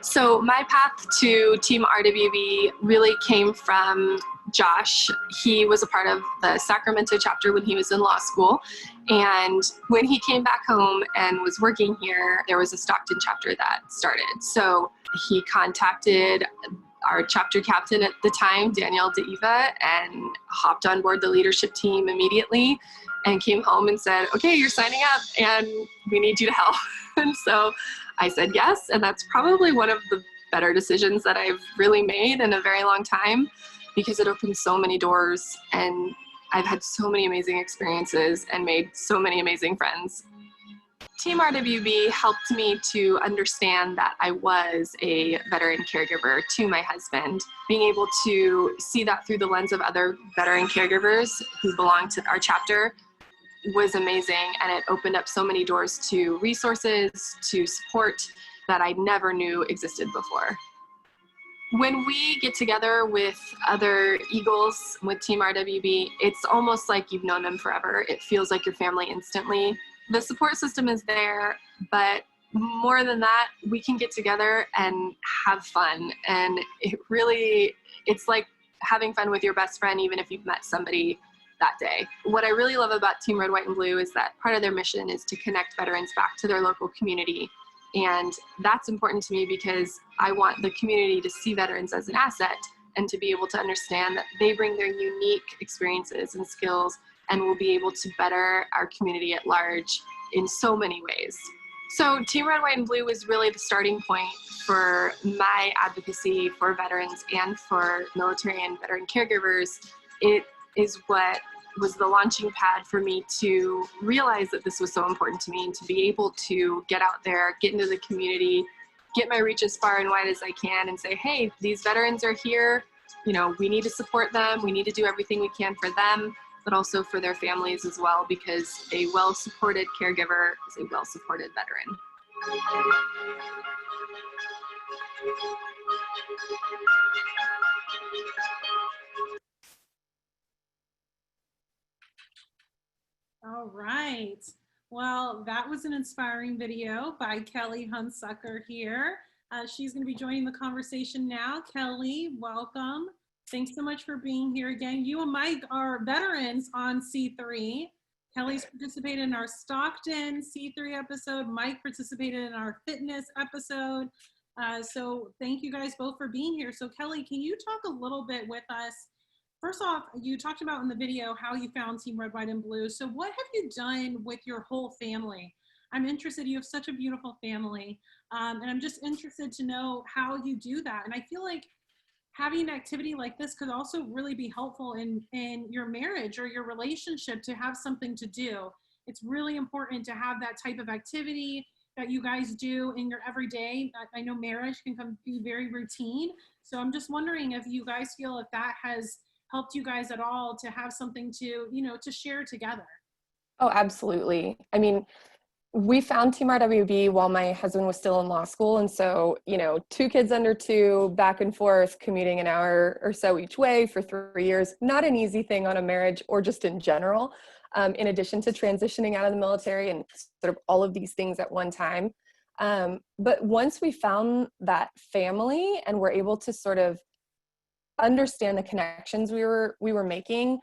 So my path to Team RWB really came from Josh. He was a part of the Sacramento chapter when he was in law school. And when he came back home and was working here, there was a Stockton chapter that started. So he contacted our chapter captain at the time, Danielle DeEva, and hopped on board the leadership team immediately and came home and said, okay, you're signing up and we need you to help. And so I said yes, and that's probably one of the better decisions that I've really made in a very long time, because it opened so many doors and I've had so many amazing experiences and made so many amazing friends. Team RWB helped me to understand that I was a veteran caregiver to my husband. Being able to see that through the lens of other veteran caregivers who belong to our chapter was amazing, and it opened up so many doors to resources, to support that I never knew existed before. When we get together with other Eagles with Team RWB, it's almost like you've known them forever. It feels like your family instantly. The support system is there, but more than that, we can get together and have fun. And it's like having fun with your best friend, even if you've met somebody that day. What I really love about Team Red, White, and Blue is that part of their mission is to connect veterans back to their local community. And that's important to me because I want the community to see veterans as an asset and to be able to understand that they bring their unique experiences and skills and will be able to better our community at large in so many ways. So Team Red, White, and Blue was really the starting point for my advocacy for veterans and for military and veteran caregivers. It is what was the launching pad for me to realize that this was so important to me and to be able to get out there, get into the community, get my reach as far and wide as I can and say, hey, these veterans are here. You know, we need to support them. We need to do everything we can for them, but also for their families as well, because a well-supported caregiver is a well-supported veteran. All right. Well, that was an inspiring video by Kelly Hunsucker here. She's going to be joining the conversation now. Kelly, welcome. Thanks so much for being here again. You and Mike are veterans on C3. Kelly's participated in our Stockton C3 episode. Mike participated in our fitness episode. So thank you guys both for being here. So Kelly, can you talk a little bit with us? First off, you talked about in the video how you found Team Red, White, and Blue. So what have you done with your whole family? I'm interested, you have such a beautiful family. And I'm just interested to know how you do that. And I feel like having an activity like this could also really be helpful in your marriage or your relationship, to have something to do. It's really important to have that type of activity that you guys do in your everyday. I know marriage can be very routine. So I'm just wondering if you guys feel if that has helped you guys at all to have something to, to share together. Oh, absolutely. I mean, we found Team RWB while my husband was still in law school. And so, 2 kids under 2, back and forth, commuting an hour or so each way for 3 years, not an easy thing on a marriage or just in general, in addition to transitioning out of the military and sort of all of these things at one time. But once we found that family and were able to sort of understand the connections we were making,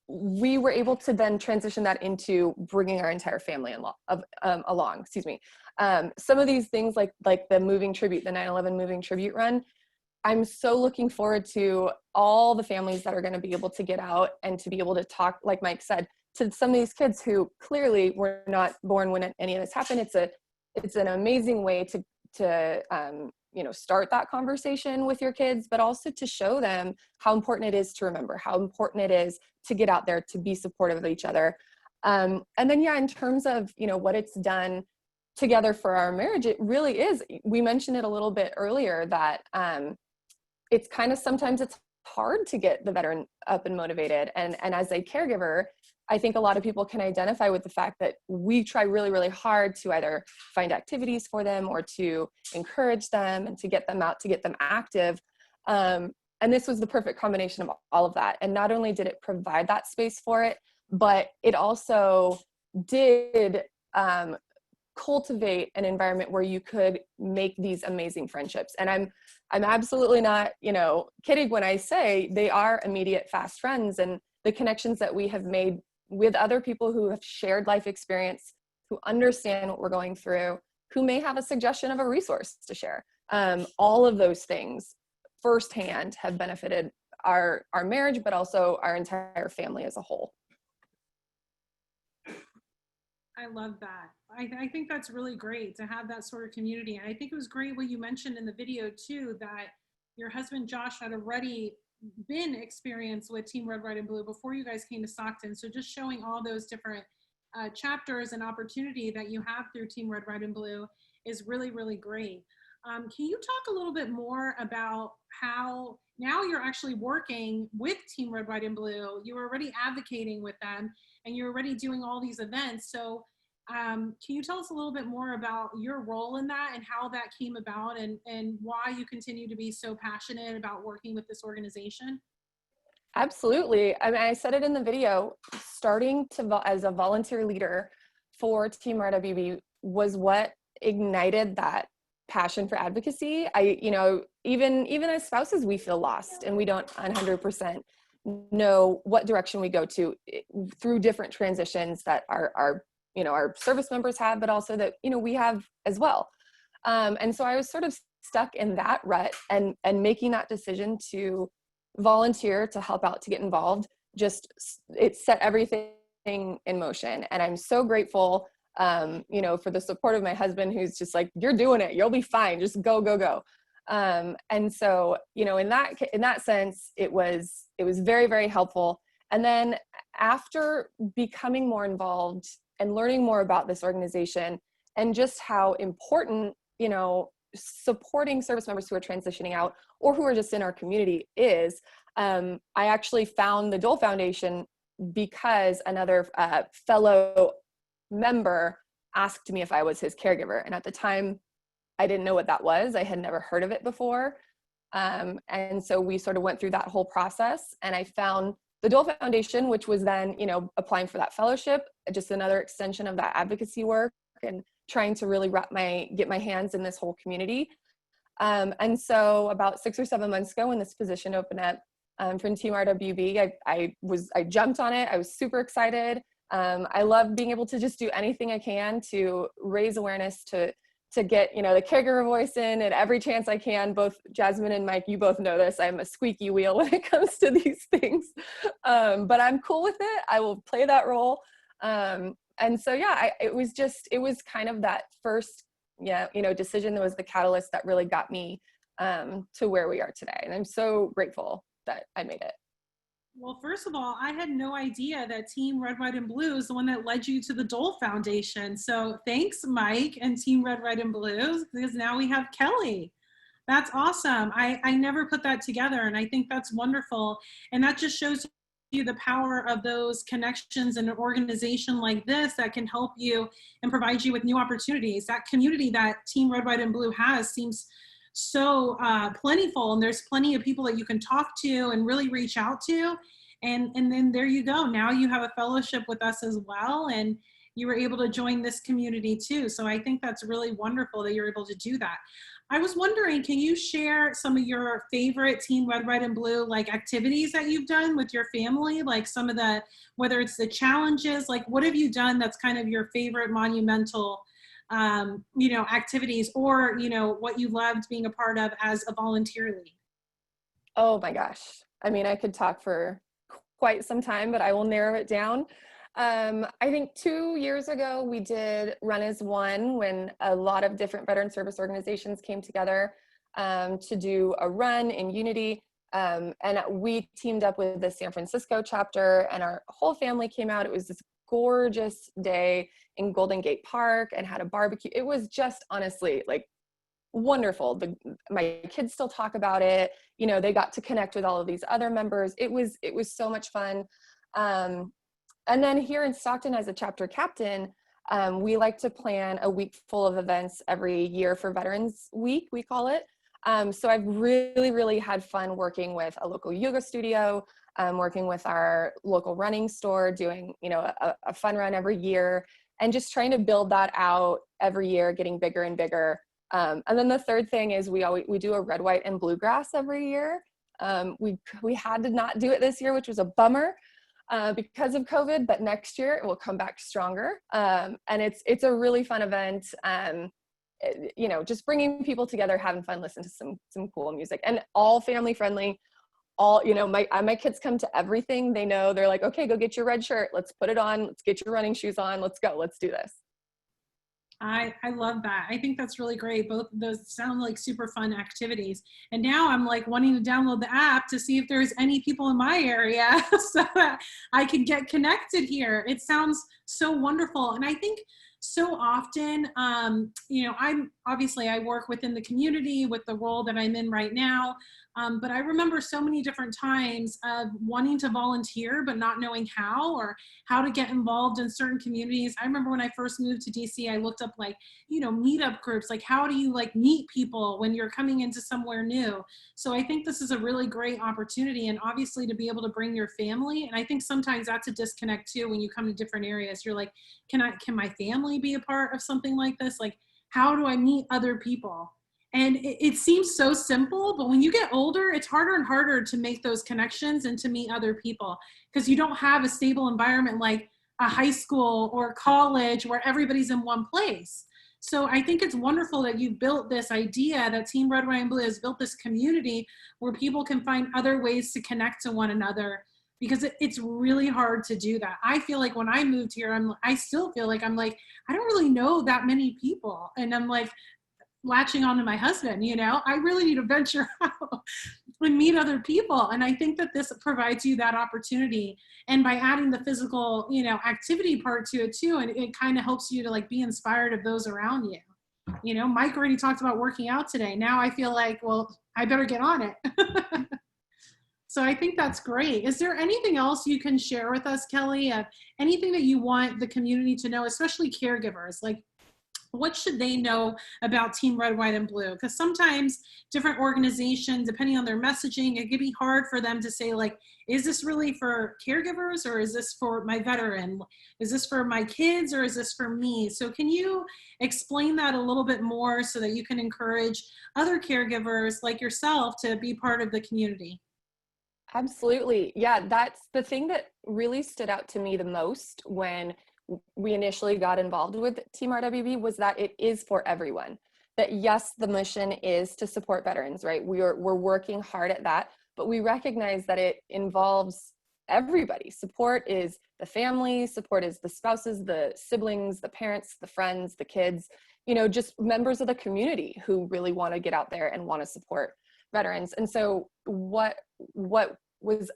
we were able to then transition that into bringing our entire family along. Some of these things like the moving tribute, the 9/11 moving tribute run, I'm so looking forward to all the families that are going to be able to get out and to be able to talk, like Mike said, to some of these kids who clearly were not born when any of this happened. It's an amazing way to start that conversation with your kids, but also to show them how important it is to remember, how important it is to get out there, to be supportive of each other. And then, in terms of, what it's done together for our marriage, it really is. We mentioned it a little bit earlier that it's kind of, sometimes it's hard to get the veteran up and motivated. And as a caregiver, I think a lot of people can identify with the fact that we try really, really hard to either find activities for them or to encourage them and to get them out, to get them active. And this was the perfect combination of all of that. And not only did it provide that space for it, but it also did cultivate an environment where you could make these amazing friendships. And I'm absolutely not, kidding when I say they are immediate, fast friends, and the connections that we have made with other people who have shared life experience, who understand what we're going through, who may have a suggestion of a resource to share. All of those things firsthand have benefited our marriage, but also our entire family as a whole. I love that. I think that's really great to have that sort of community. And I think it was great what you mentioned in the video too, that your husband Josh had already been experienced with Team Red, White, and Blue before you guys came to Stockton. So just showing all those different chapters and opportunity that you have through Team Red, White, and Blue is really, really great. Can you talk a little bit more about how now you're actually working with Team Red, White, and Blue? You were already advocating with them and you're already doing all these events. So can you tell us a little bit more about your role in that and how that came about, and why you continue to be so passionate about working with this organization? Absolutely. I mean, I said it in the video, starting as a volunteer leader for Team RWB was what ignited that passion for advocacy. Even as spouses, we feel lost and we don't 100% know what direction we go to through different transitions that our service members have, but also that, we have as well. And so I was sort of stuck in that rut, and making that decision to volunteer, to help out, to get involved, it set everything in motion. And I'm so grateful, for the support of my husband, who's just like, you're doing it, you'll be fine, just go, go, go. And so, in that sense, it was very, very helpful. And then after becoming more involved and learning more about this organization and just how important, supporting service members who are transitioning out or who are just in our community is, I actually found the Dole Foundation because another fellow member asked me if I was his caregiver. And at the time, I didn't know what that was. I had never heard of it before. And so we sort of went through that whole process, and I found the Dole Foundation, which was then, applying for that fellowship, just another extension of that advocacy work and trying to really get my hands in this whole community. And so about 6 or 7 months ago, when this position opened up from Team RWB, I jumped on it. I was super excited. I love being able to just do anything I can to raise awareness, to get, the caregiver voice in at every chance I can. Both Jasmine and Mike, you both know this. I'm a squeaky wheel when it comes to these things, but I'm cool with it. I will play that role. And so, it was kind of that first, decision that was the catalyst that really got me to where we are today. And I'm so grateful that I made it. Well, first of all, I had no idea that Team Red, White, and Blue is the one that led you to the Dole Foundation. So thanks, Mike and Team Red, White, and Blue, because now we have Kelly. That's awesome. I never put that together, and I think that's wonderful. And that just shows you the power of those connections in an organization like this that can help you and provide you with new opportunities. That community that Team Red, White, and Blue has seems so plentiful, and there's plenty of people that you can talk to and really reach out to. And then there you go. Now you have a fellowship with us as well, and you were able to join this community too. So I think that's really wonderful that you're able to do that. I was wondering, can you share some of your favorite Team Red, White, and Blue like activities that you've done with your family? Like some of the, whether it's the challenges, like what have you done that's kind of your favorite monumental activities, or, what you loved being a part of as a volunteer lead? Oh my gosh. I mean, I could talk for quite some time, but I will narrow it down. I think 2 years ago, we did Run as One, when a lot of different veteran service organizations came together to do a run in unity. And we teamed up with the San Francisco chapter, and our whole family came out. It was this gorgeous day in Golden Gate Park and had a barbecue. It was just honestly like wonderful. My kids still talk about it. They got to connect with all of these other members. It was so much fun. And then here in Stockton, as a chapter captain, we like to plan a week full of events every year for Veterans Week, we call it. So I've really, really had fun working with a local yoga studio, working with our local running store, doing, a fun run every year, and just trying to build that out every year, getting bigger and bigger. And then the third thing is we do a red, white, and bluegrass every year. We had to not do it this year, which was a bummer because of COVID, but next year it will come back stronger. And it's a really fun event. Just bringing people together, having fun, listen to some cool music, and all family friendly. All, my kids come to everything. They know, they're like, okay, go get your red shirt. Let's put it on. Let's get your running shoes on. Let's go. Let's do this. I love that. I think that's really great. Both of those sound like super fun activities. And now I'm like wanting to download the app to see if there's any people in my area so that I can get connected here. It sounds so wonderful. And I think so often, I work within the community with the role that I'm in right now. But I remember so many different times of wanting to volunteer, but not knowing how, or how to get involved in certain communities. I remember when I first moved to DC, I looked up meetup groups, like how do you meet people when you're coming into somewhere new? So I think this is a really great opportunity, and obviously to be able to bring your family. And I think sometimes that's a disconnect too, when you come to different areas. You're like, can my family be a part of something like this? Like, how do I meet other people? And it seems so simple, but when you get older, it's harder and harder to make those connections and to meet other people, because you don't have a stable environment like a high school or college where everybody's in one place. So I think it's wonderful that you've built this idea, that Team Red, White, and Blue has built this community where people can find other ways to connect to one another, because it's really hard to do that. I feel like when I moved here, I still feel like I don't really know that many people. And I'm like, latching on to my husband, I really need to venture out and meet other people. And I think that this provides you that opportunity. And by adding the physical, activity part to it too, and it kind of helps you to be inspired of those around you. Mike already talked about working out today. Now I feel like, well, I better get on it. So I think that's great. Is there anything else you can share with us, Kelly? Anything that you want the community to know, especially caregivers? What should they know about Team Red, White, and Blue? Because sometimes different organizations, depending on their messaging, it can be hard for them to say, is this really for caregivers, or is this for my veteran? Is this for my kids, or is this for me? So can you explain that a little bit more so that you can encourage other caregivers like yourself to be part of the community? Absolutely. Yeah, that's the thing that really stood out to me the most when we initially got involved with Team RWB, was that it is for everyone. That yes, the mission is to support veterans, right? We're working hard at that, but we recognize that it involves everybody. Support is the family, support is the spouses, the siblings, the parents, the friends, the kids. just members of the community who really want to get out there and want to support veterans. And so what was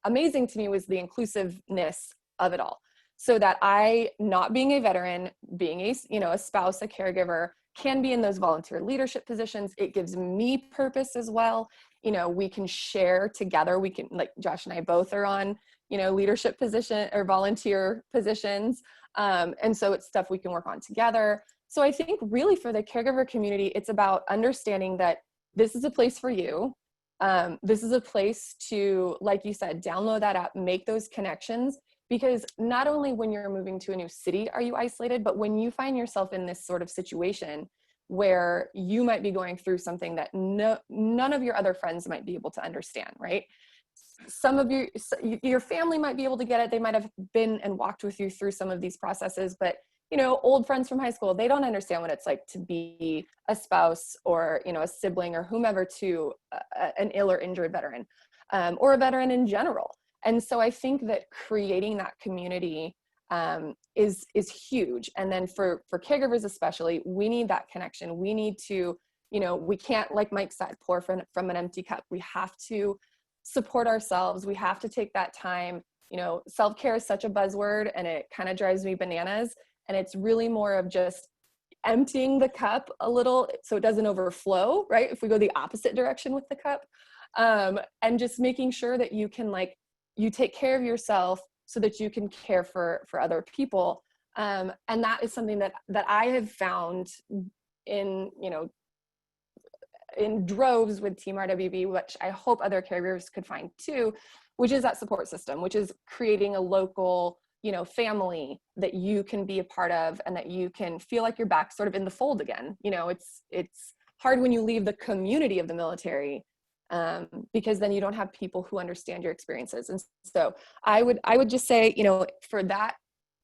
amazing to me was the inclusiveness of it all. So that I, not being a veteran, being a spouse, a caregiver, can be in those volunteer leadership positions. It gives me purpose as well. We can share together. We can, like Josh and I both are on, leadership position or volunteer positions. And so it's stuff we can work on together. So I think really for the caregiver community, it's about understanding that this is a place for you. This is a place to, like you said, download that app, make those connections, because not only when you're moving to a new city are you isolated, but when you find yourself in this sort of situation where you might be going through something that none of your other friends might be able to understand, right? Some of your family might be able to get it. They might have been and walked with you through some of these processes, but old friends from high school, they don't understand what it's like to be a spouse or, a sibling or whomever to an ill or injured veteran, or a veteran in general. And so I think that creating that community is huge. And then for caregivers especially, we need that connection. We need to, we can't, like Mike said, pour from an empty cup. We have to support ourselves. We have to take that time. Self-care is such a buzzword and it kind of drives me bananas. And it's really more of just emptying the cup a little so it doesn't overflow, right? If we go the opposite direction with the cup, and just making sure that you can you take care of yourself so that you can care for other people. And that is something that I have found in droves with Team RWB, which I hope other caregivers could find too, which is that support system, which is creating a local, family that you can be a part of and that you can feel like you're back sort of in the fold again. It's hard when you leave the community of the military, because then you don't have people who understand your experiences. And so I would just say, for that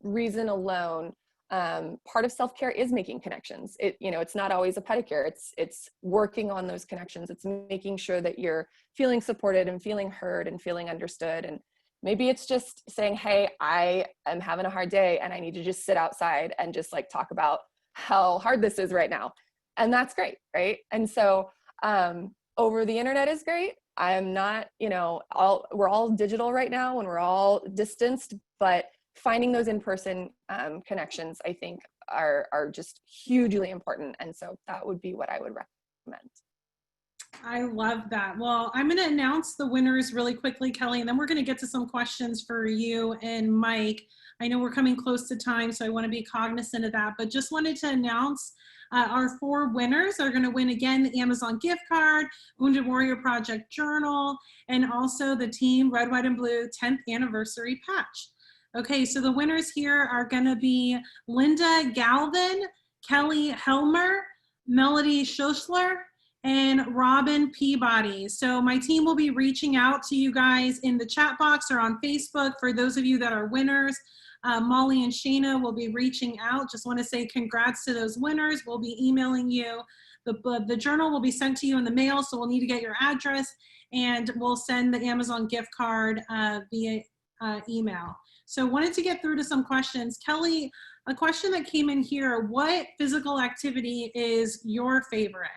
reason alone, part of self-care is making connections. It's not always a pedicure. It's working on those connections. It's making sure that you're feeling supported and feeling heard and feeling understood. And maybe it's just saying, hey, I am having a hard day and I need to just sit outside and just talk about how hard this is right now. And that's great, right? And so, over the internet is great. I'm not, we're all digital right now and we're all distanced, but finding those in-person connections, I think are just hugely important. And so that would be what I would recommend. I love that. Well, I'm going to announce the winners really quickly, Kelly, and then we're going to get to some questions for you and Mike. I know we're coming close to time, so I want to be cognizant of that, but just wanted to announce our 4 winners are going to win again the Amazon gift card, Wounded Warrior Project journal, and also the Team Red, White, and Blue 10th anniversary patch. Okay, so the winners here are going to be Linda Galvin, Kelly Helmer, Melody Schoessler, and Robin Peabody. So my team will be reaching out to you guys in the chat box or on Facebook for those of you that are winners. Molly and Shayna will be reaching out. Just want to say congrats to those winners. We'll be emailing you. The journal will be sent to you in the mail, so we'll need to get your address, and we'll send the Amazon gift card via email. So wanted to get through to some questions. Kelly, a question that came in here, what physical activity is your favorite?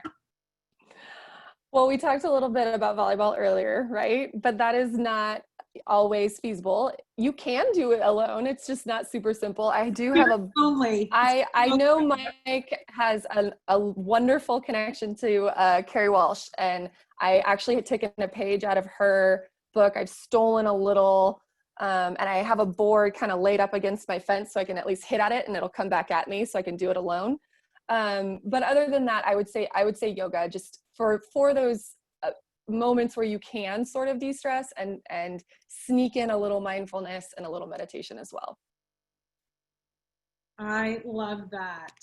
Well, we talked a little bit about volleyball earlier, right? But that is not always feasible. You can do it alone. It's just not super simple. I do have I know Mike has a wonderful connection to Carrie Walsh, and I actually had taken a page out of her book. I've stolen a little, and I have a board kind of laid up against my fence so I can at least hit at it and it'll come back at me so I can do it alone. But other than that, I would say yoga, just for those moments where you can sort of de-stress and sneak in a little mindfulness and a little meditation as well. I love that.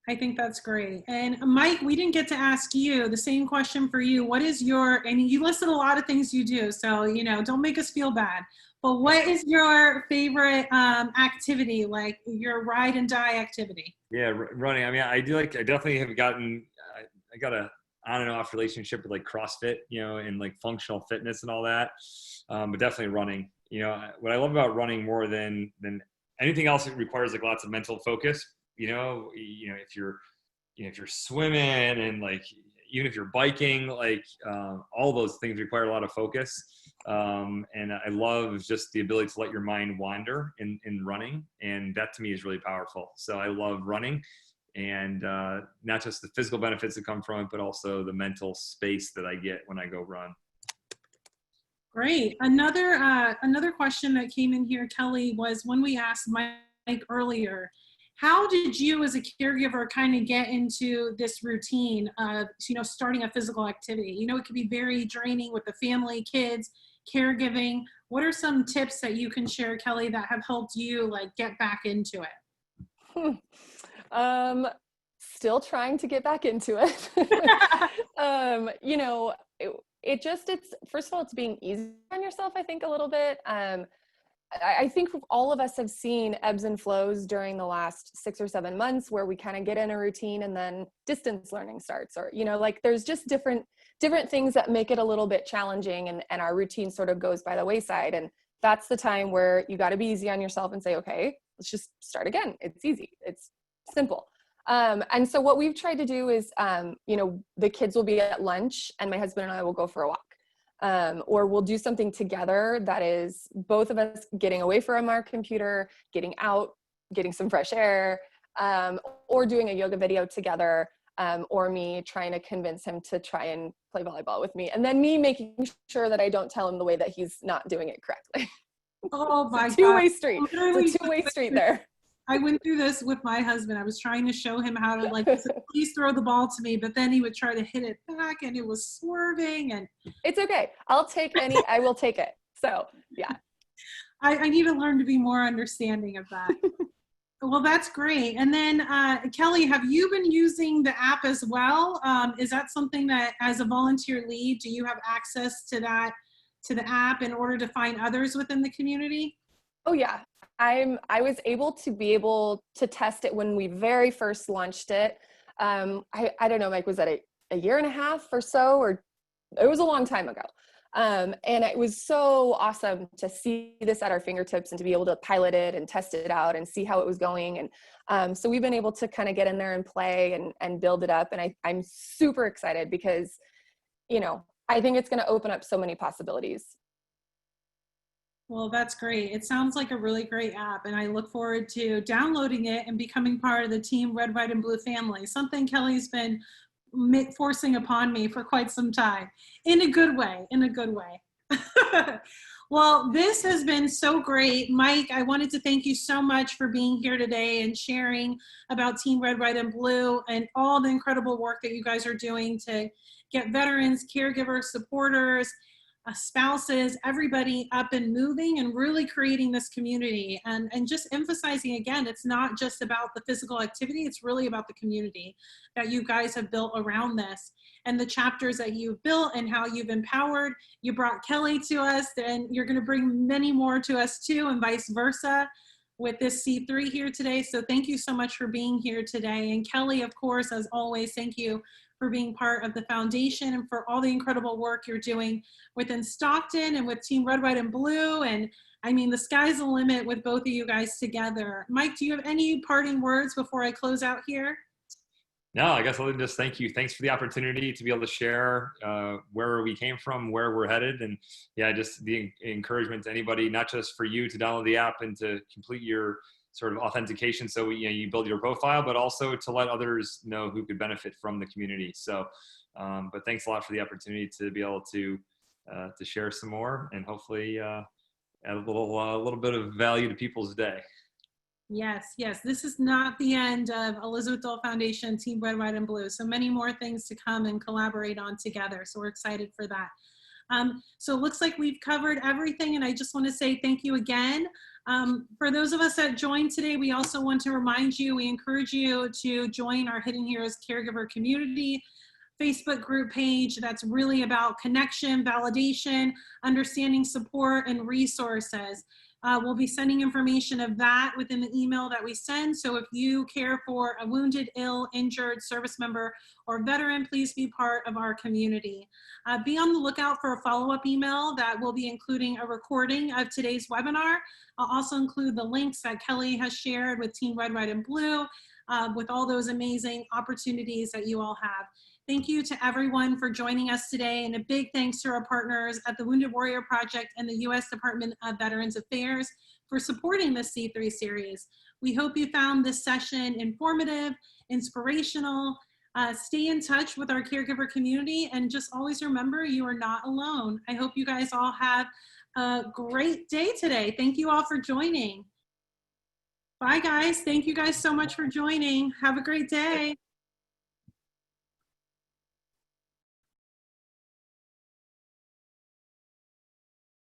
I think that's great. And Mike, we didn't get to ask you the same question for you. What is and you listed a lot of things you do, so, don't make us feel bad. But what is your favorite activity, like your ride and die activity? Yeah, running. I mean, I definitely have gotten, I got a on and off relationship with CrossFit, and functional fitness and all that. But definitely running. What I love about running more than anything else, it requires lots of mental focus. if you're swimming and like, even if you're biking, like all those things require a lot of focus. And I love just the ability to let your mind wander in running. And that to me is really powerful. So I love running, and not just the physical benefits that come from it, but also the mental space that I get when I go run. Great. Another question that came in here, Kelly, was when we asked Mike earlier, how did you as a caregiver kind of get into this routine of, starting a physical activity? It can be very draining with the family, kids, caregiving. What are some tips that you can share, Kelly, that have helped you like get back into it? Still trying to get back into it. It's first of all, it's being easy on yourself, I think, a little bit. I think all of us have seen ebbs and flows during the last 6 or 7 months where we kind of get in a routine and then distance learning starts, or, there's just different things that make it a little bit challenging, and our routine sort of goes by the wayside. And that's the time where you got to be easy on yourself and say, okay, let's just start again. It's easy. It's simple. And so what we've tried to do is, the kids will be at lunch and my husband and I will go for a walk. Or we'll do something together that is both of us getting away from our computer, getting out, getting some fresh air, or doing a yoga video together, or me trying to convince him to try and play volleyball with me. And then me making sure that I don't tell him the way that he's not doing it correctly. Oh my God. Two-way street. It's a two-way street there. I went through this with my husband. I was trying to show him how to please throw the ball to me, but then he would try to hit it back and it was swerving. And it's okay. I will take it. So yeah. I need to learn to be more understanding of that. Well, that's great. And then Kelly, have you been using the app as well? Is that something that as a volunteer lead, do you have access to the app in order to find others within the community? Oh yeah. I was able to test it when we very first launched it. I don't know, Mike, was that a year and a half or so, or it was a long time ago. And it was so awesome to see this at our fingertips and to be able to pilot it and test it out and see how it was going. And so we've been able to kind of get in there and play and build it up. And I'm super excited because, I think it's going to open up so many possibilities. Well, that's great. It sounds like a really great app, and I look forward to downloading it and becoming part of the Team Red, White, and Blue family, something Kelly's been forcing upon me for quite some time, in a good way. Well, this has been so great. Mike, I wanted to thank you so much for being here today and sharing about Team Red, White, and Blue and all the incredible work that you guys are doing to get veterans, caregivers, supporters, spouses, everybody up and moving and really creating this community and just emphasizing again, it's not just about the physical activity, it's really about the community that you guys have built around this and the chapters that you've built and how you've empowered. You brought Kelly to us and you're going to bring many more to us too, and vice versa with this C3 here today. So thank you so much for being here today. And Kelly, of course, as always, thank you for being part of the foundation and for all the incredible work you're doing within Stockton and with Team Red, White, and Blue. And I mean, the sky's the limit with both of you guys together. Mike, do you have any parting words before I close out here? No, I guess I'll just thank you. Thanks for the opportunity to be able to share where we came from, where we're headed. And yeah, just the encouragement to anybody, not just for you to download the app and to complete your sort of authentication so you build your profile, but also to let others know who could benefit from the community. So, but thanks a lot for the opportunity to be able to share some more and hopefully add a little bit of value to people's day. Yes. This is not the end of Elizabeth Dole Foundation, Team Red, White, and Blue. So many more things to come and collaborate on together. So we're excited for that. So it looks like we've covered everything, and I just want to say thank you again. For those of us that joined today, we also want to remind you, we encourage you to join our Hidden Heroes Caregiver Community Facebook group page that's really about connection, validation, understanding, support, and resources. We'll be sending information of that within the email that we send. So if you care for a wounded, ill, injured service member or veteran, please be part of our community. Be on the lookout for a follow-up email that will be including a recording of today's webinar. I'll also include the links that Kelly has shared with Team Red, White, and Blue, with all those amazing opportunities that you all have. Thank you to everyone for joining us today, and a big thanks to our partners at the Wounded Warrior Project and the U.S. Department of Veterans Affairs for supporting this C3 series. We hope you found this session informative, inspirational. Stay in touch with our caregiver community, and just always remember you are not alone. I hope you guys all have a great day today. Thank you all for joining. Bye guys. Thank you guys so much for joining. Have a great day.